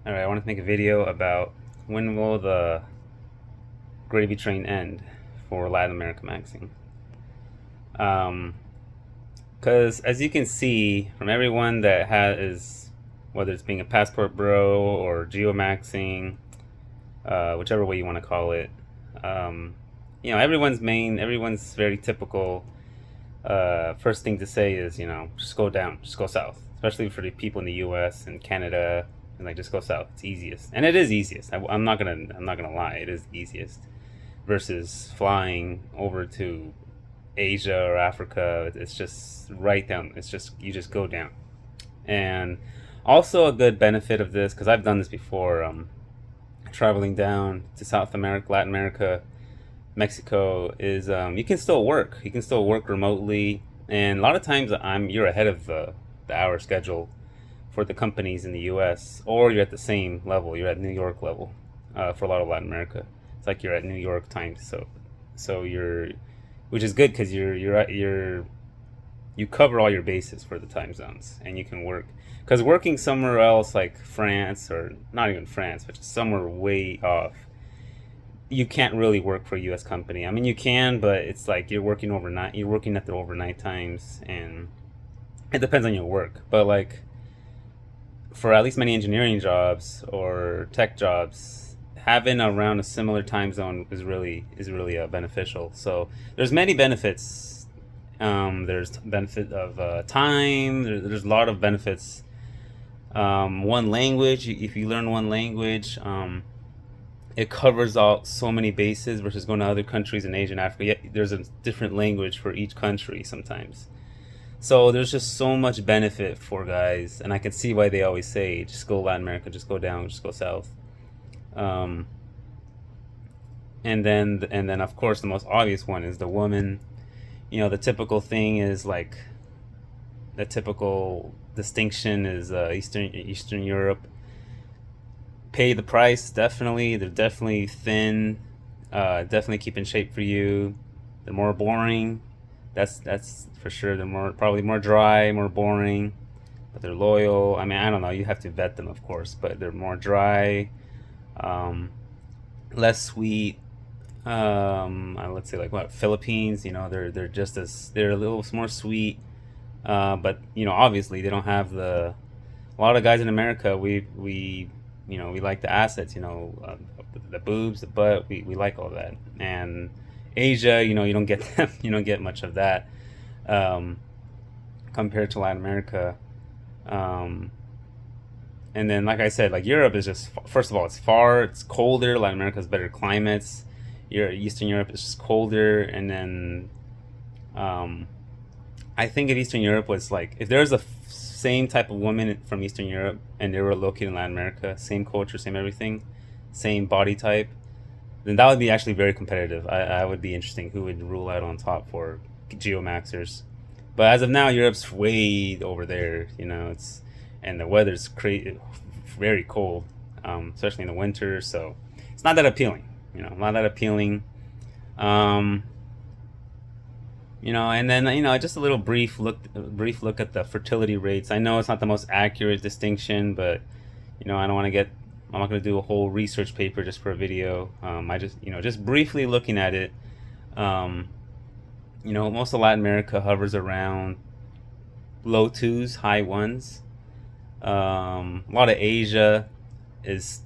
Alright, I want to make a video about when will the gravy train end for Latin America maxing. Um, because as you can see from everyone that has, whether it's being a passport bro or geo-maxing, whichever way you want to call it, um, everyone's very typical. First thing to say is, just go down, just go south, especially for the people in the U.S. and Canada, and like just go south. It's easiest, and it is easiest. I'm not gonna lie, it is easiest versus flying over to Asia or Africa. It's just right down. It's just you just go down, and also a good benefit of this because I've done this before. Traveling down to South America, Latin America, Mexico is you can still work. You can still work remotely, and a lot of times you're ahead of the hour schedule for the companies in the U.S. or you're at the same level. You're at New York level for a lot of Latin America. It's like you're at New York time, so you're, which is good because you cover all your bases for the time zones and you can work. Because working somewhere else like France or not even France, but just somewhere way off, you can't really work for a U.S. company. I mean, you can, but it's like you're working overnight. You're working at the overnight times, and it depends on your work. But like for at least many engineering jobs or tech jobs, having around a similar time zone is really beneficial. So there's many benefits. There's benefit of time. There's a lot of benefits. One language. If you learn one language, it covers all so many bases versus going to other countries in Asia and Africa. Yeah, there's a different language for each country sometimes. So there's just so much benefit for guys, and I can see why they always say, just go Latin America, just go down, just go south. Um, and then of course the most obvious one is the woman. The typical thing is like the typical distinction is Eastern Europe pay the price. Definitely, they're definitely thin. Definitely keep in shape for you. They're more boring. That's for sure. They're probably more dry, more boring, but they're loyal. I mean, I don't know. You have to vet them, of course, but they're more dry, um, less sweet. Let's say like what Philippines. They're a little more sweet, but obviously they don't have a lot of guys in America. We like the assets. The boobs, the butt. We like all that. And Asia, you don't get them. You don't get much of that um, compared to Latin America. Um, and then, like I said, like Europe is just first of all, it's far, it's colder. Latin America has better climates. Eastern Europe is just colder, and then um, I think if Eastern Europe was like, if there's a same type of woman from Eastern Europe and they were located in Latin America, same culture, same everything, same body type, then that would be actually very competitive. I would be interesting who would rule out on top for geomaxers. But as of now, Europe's way over there. And the weather's very cold, especially in the winter. So it's not that appealing. Not that appealing. Um, and then just a little brief look at the fertility rates. I know it's not the most accurate distinction, but I don't want to get. I'm not going to do a whole research paper just for a video. I just briefly looking at it. Um, most of Latin America hovers around low twos, high ones. A lot of Asia is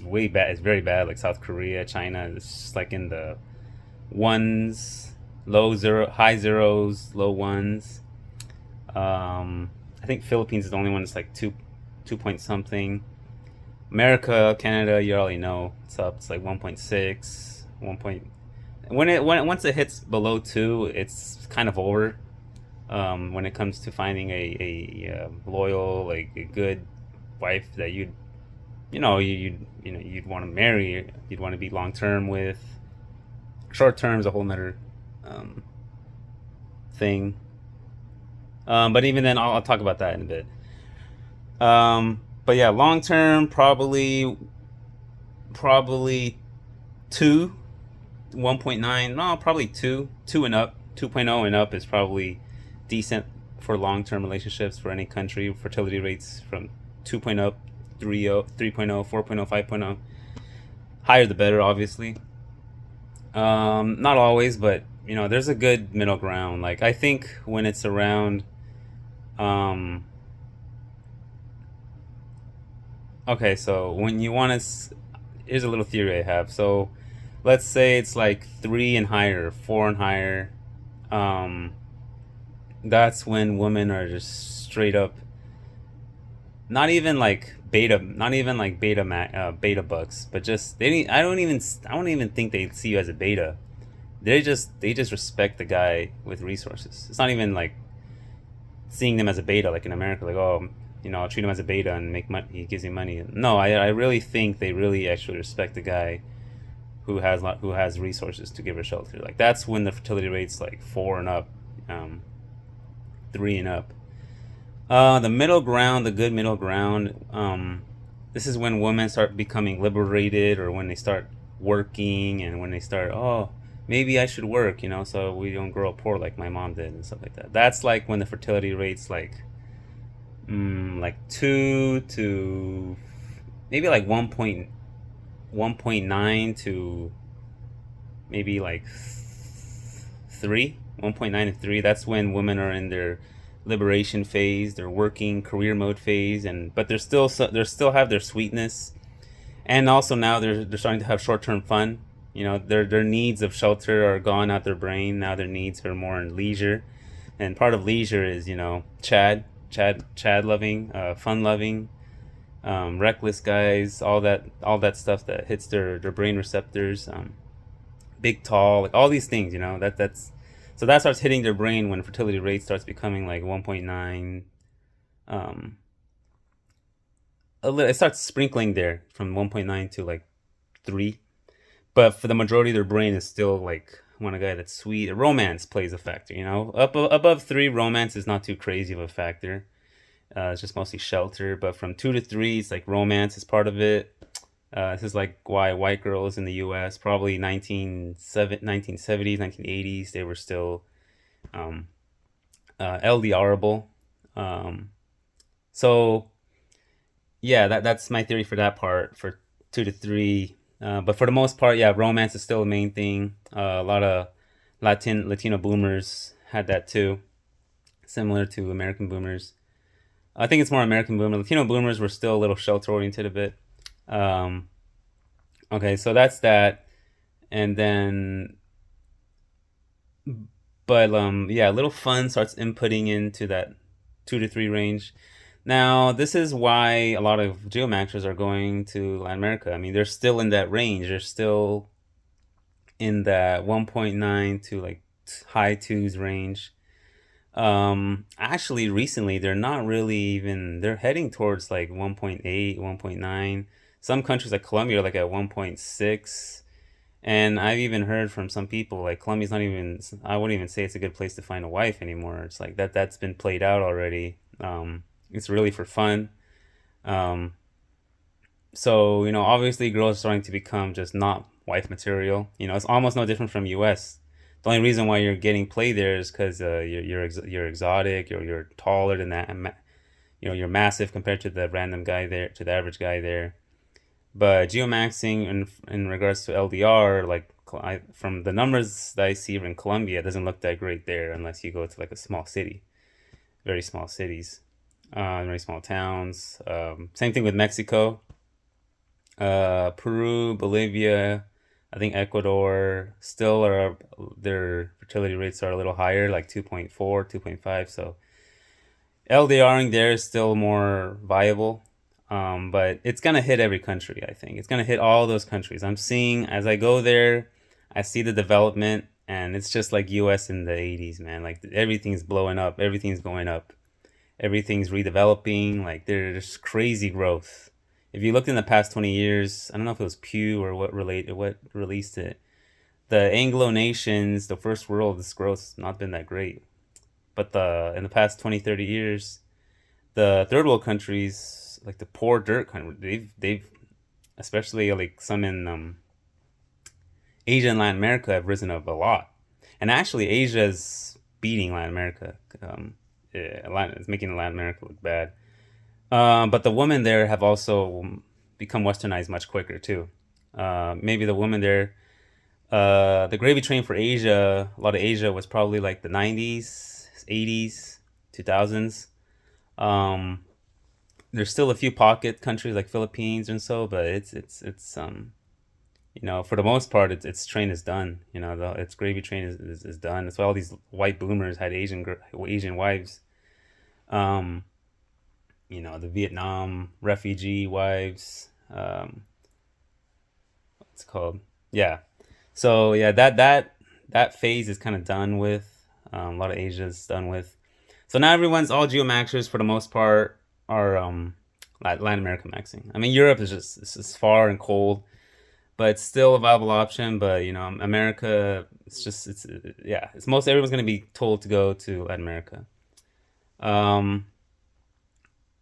way bad. It's very bad, like South Korea, China. It's just like in the ones, low zero, high zeros, low ones. I think Philippines is the only one that's like two point something. America, Canada, you already know it's up. It's like 1.6, 1 point. Once it hits below two, it's kind of over. When it comes to finding a loyal, like a good wife that you'd want to marry, you'd want to be long term with. Short term is a whole nother um, thing. But even then, I'll talk about that in a bit. But yeah, long term, probably two, 1.9. No, probably two and up. 2.0 and up is probably decent for long term relationships for any country. Fertility rates from 2.0 up 3.0, 4.0, 5.0. Higher the better, obviously. Not always, but there's a good middle ground. Like I think when it's around, um, okay, so when you want to, here's a little theory I have. So let's say it's like three and higher, four and higher. Um, that's when women are just straight up, not even like beta bucks, but just I don't even think they see you as a beta. They just respect the guy with resources. It's not even like seeing them as a beta like in America, like, oh, I'll treat him as a beta and make money. He gives me money. No, I really think they really actually respect the guy who has resources to give her shelter. Like that's when the fertility rate's like four and up, um, three and up. The middle ground, the good middle ground. This is when women start becoming liberated, or when they start working, and when they start, oh, maybe I should work, so we don't grow up poor like my mom did and stuff like that. That's like when the fertility rate's like two to maybe like 1.9 to maybe like 3, 1.9 to 3. That's when women are in their liberation phase, their working career mode phase, and but they still have their sweetness, and also now they're starting to have short term fun. Their needs of shelter are gone out their brain. Now their needs are more in leisure, and part of leisure is Chad loving, fun loving, reckless guys, all that stuff that hits their brain receptors. Big, tall, like all these things. So that starts hitting their brain when fertility rate starts becoming like 1.9. Um, it starts sprinkling there from 1.9 to like 3. But for the majority of their brain is still like, I want a guy that's sweet. Romance plays a factor. Up above 3, romance is not too crazy of a factor. It's just mostly shelter. But from 2 to 3, it's like romance is part of it. This is like why white girls in the U.S. probably 1970s, 1980s, they were still um, LDRable. Um, so yeah, that's my theory for that part for 2 to 3. But for the most part, yeah, romance is still the main thing. A lot of Latino boomers had that too, similar to American boomers. I think it's more American boomer. Latino boomers were still a little shelter oriented a bit. Um, okay, so that's that, and then, but yeah, little fun starts inputting into that 2 to 3 range. Now, this is why a lot of geomaxers are going to Latin America. I mean, they're still in that range. They're still in that 1.9 to like high twos range. Actually, recently they're not really even. They're heading towards like 1.8, 1.9. Some countries like Colombia are like at 1.6. And I've even heard from some people like Colombia's not even. I wouldn't even say it's a good place to find a wife anymore. It's like that's been played out already. It's really for fun. Um, so obviously, girls are starting to become just not wife material. It's almost no different from U.S. The only reason why you're getting played there is because you're exotic, you're taller than that, and you're massive compared to the random guy there, to the average guy there. But geomaxing in regards to LDR, like from the numbers that I see in Colombia, it doesn't look that great there unless you go to like a small city, very small cities, very small towns. Same thing with Mexico, Peru, Bolivia. I think Ecuador still are, their fertility rates are a little higher, like 2.4, 2.5. So LDRing there is still more viable. But it's gonna hit every country. I think it's gonna hit all those countries. I'm seeing as I go there, I see the development, and it's just like U.S. in the '80s, man. Like everything's blowing up, everything's going up, everything's redeveloping. Like there's crazy growth. If you looked in the past 20 years, I don't know if it was Pew or what released it. The Anglo nations, the first world, this growth's not been that great. But the in the past 20, 30 years, the third world countries, like the poor dirt countries, they've especially like some in Asia and Latin America have risen up a lot. And actually, Asia is beating Latin America. Yeah, it's making Latin America look bad. But the women there have also become westernized much quicker too. Maybe the women there, the gravy train for Asia, a lot of Asia was probably like the 90s, 80s, 2000s. Um, there's still a few pocket countries like Philippines and so, but for the most part, its train is done. Its gravy train is done. That's why all these white boomers had Asian wives. Um, the Vietnam refugee wives. What's it called? Yeah. So yeah, that phase is kind of done with. A lot of Asia's done with. So now everyone's all geo-maxers for the most part are Latin America maxing. I mean, Europe is just it's just far and cold, but it's still a viable option. But America, it's yeah, it's most everyone's gonna be told to go to Latin America. Um,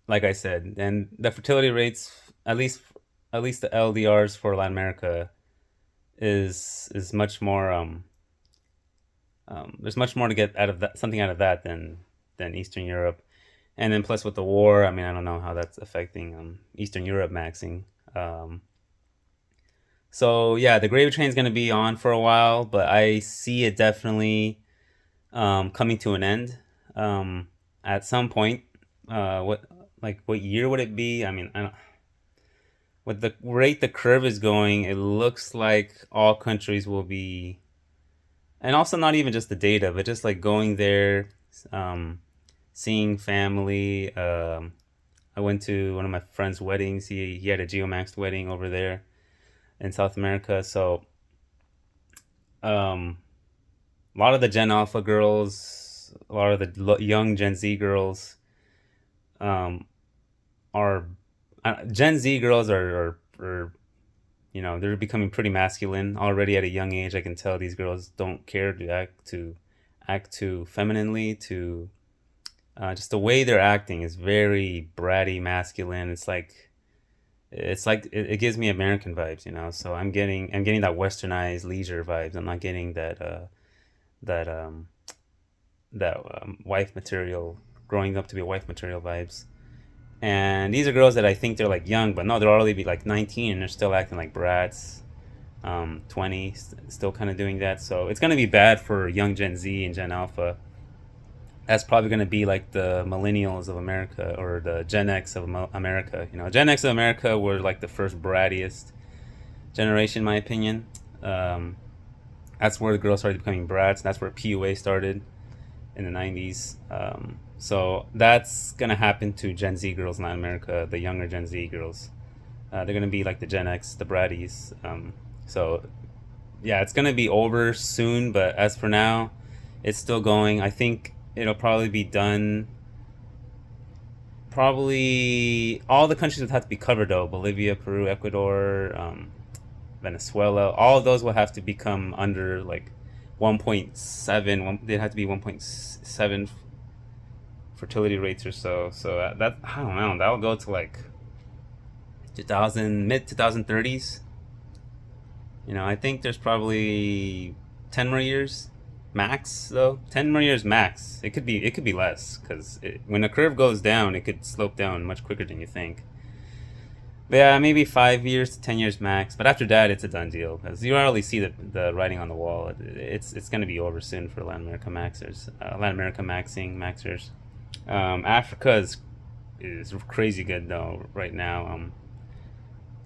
like I said, and the fertility rates, at least the LDRs for Latin America is much more. There's much more to get out of that, something out of that than Eastern Europe, and then plus with the war, I mean, I don't know how that's affecting Eastern Europe maxing. Um, so yeah, the gravy train is going to be on for a while, but I see it definitely coming to an end at some point. What year would it be? I mean, I don't, with the rate the curve is going, it looks like all countries will be, and also not even just the data, but just like going there, um, seeing family. I went to one of my friend's weddings. He had a geomaxed wedding over there in South America. So um, a lot of the Gen Alpha girls, a lot of the young Gen Z girls um, are Gen Z girls are they're becoming pretty masculine already at a young age. I can tell these girls don't care to act too femininely. To just the way they're acting is very bratty, masculine. It gives me American vibes. So I'm getting that westernized leisure vibes. I'm not getting that wife material, growing up to be a wife material vibes. And these are girls that I think they're like young, but no, they're already be like 19 and they're still acting like brats. 20, still kind of doing that. So it's gonna be bad for young Gen Z and Gen Alpha. That's probably gonna be like the millennials of America or the Gen X of America. Gen X of America were like the first brattiest generation, in my opinion. Um, that's where the girls started becoming brats. That's where PUA started in the 90s. So that's gonna happen to Gen Z girls in Latin America, the younger Gen Z girls. They're gonna be like the Gen X, the bratties. So yeah, it's gonna be over soon, but as for now, it's still going. I think it'll probably be done. Probably all the countries would have to be covered though. Bolivia, Peru, Ecuador, Venezuela. All of those will have to become under like 1.7. They'd have to be 1.7 fertility rates or so. So that I don't know. That'll go to like 2000 mid 2030s. I think there's probably 10 more years max though. 10 more years max. It could be less because when the curve goes down, it could slope down much quicker than you think. But yeah, maybe 5 years to 10 years max. But after that, it's a done deal because you already see the writing on the wall. It's going to be over soon for Latin America maxers. Latin America maxers. Africa is crazy good though right now.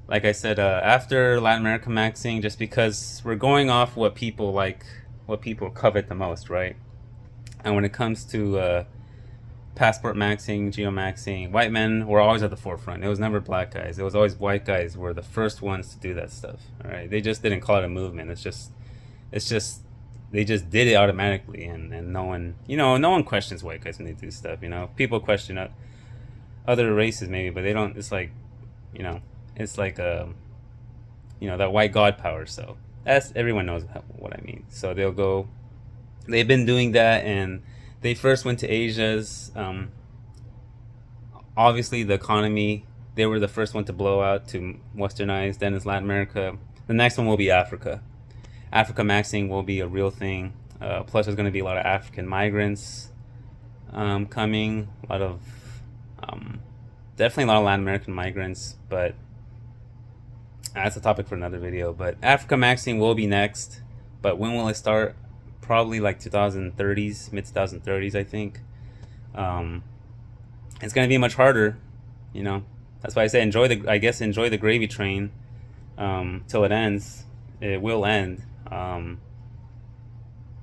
Like I said, after Latin America maxing, just because we're going off what people like, what people covet the most, right? And when it comes to passport maxing, geo maxing, white men were always at the forefront. It was never black guys. It was always white guys were the first ones to do that stuff. All right, they just didn't call it a movement. It's just they just did it automatically, and no one questions white guys when they do stuff. People question other races maybe, but they don't. It's like, you know, it's like that white god power. So that's everyone knows what I mean. So they'll go. They've been doing that, and they first went to Asia's. Obviously, the economy. They were the first one to blow out to westernize. Then it's Latin America. The next one will be Africa. Africa maxing will be a real thing. Plus, there's going to be a lot of African migrants coming. A lot of Definitely a lot of Latin American migrants, but that's a topic for another video. But Africa maxing will be next. But when will it start? Probably like 2030s, mid 2030s, I think. Um, it's gonna be much harder, you know. That's why I say enjoy the gravy train till it ends. It will end.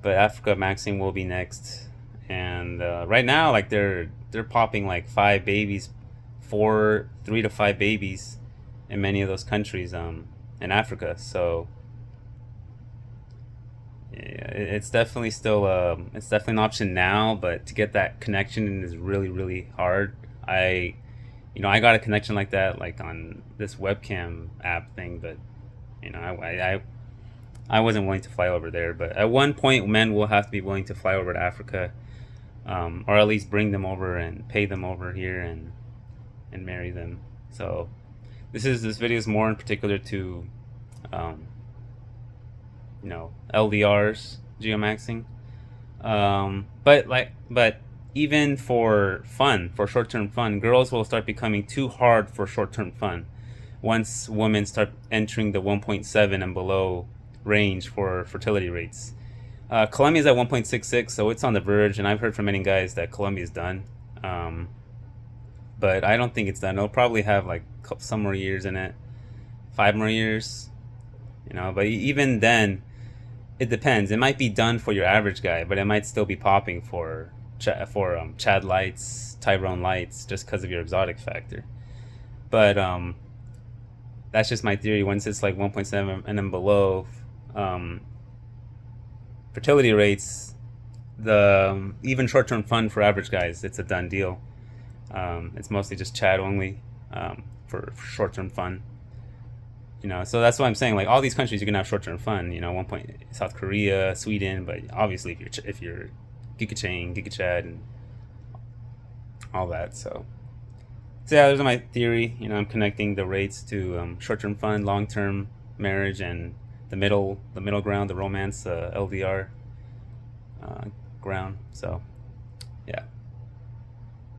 But Africa maxing will be next. And right now, like they're popping like 5 babies, 3 to 5 babies in many of those countries in Africa. So yeah, it's definitely an option now, but to get that connection is really really hard. I got a connection like that like on this webcam app thing, but you know I wasn't willing to fly over there. But at one point, men will have to be willing to fly over to Africa, or at least bring them over and pay them over here and marry them. So this video is more in particular to um, LDRs, geomaxing. But even for fun, for short-term fun, girls will start becoming too hard for short-term fun once women start entering the 1.7 and below range for fertility rates. Colombia's at 1.66, so it's on the verge, and I've heard from many guys that Colombia's done. But I don't think it's done. It'll probably have like some more years in it, 5 more years, But even then, it depends. It might be done for your average guy, but it might still be popping for Chad lights, Tyrone lights, just because of your exotic factor. But that's just my theory. Once it's like 1.7 and then below, fertility rates, the even short-term fun for average guys, it's a done deal. It's mostly just Chad only for short-term fun. So that's why I'm saying like all these countries you're gonna have short-term fun. One point South Korea, Sweden, but obviously if you're Giga Chad, and all that. So yeah, those are my theory. I'm connecting the rates to short-term fun, long-term marriage, and the middle ground, the romance, LDR ground. So yeah.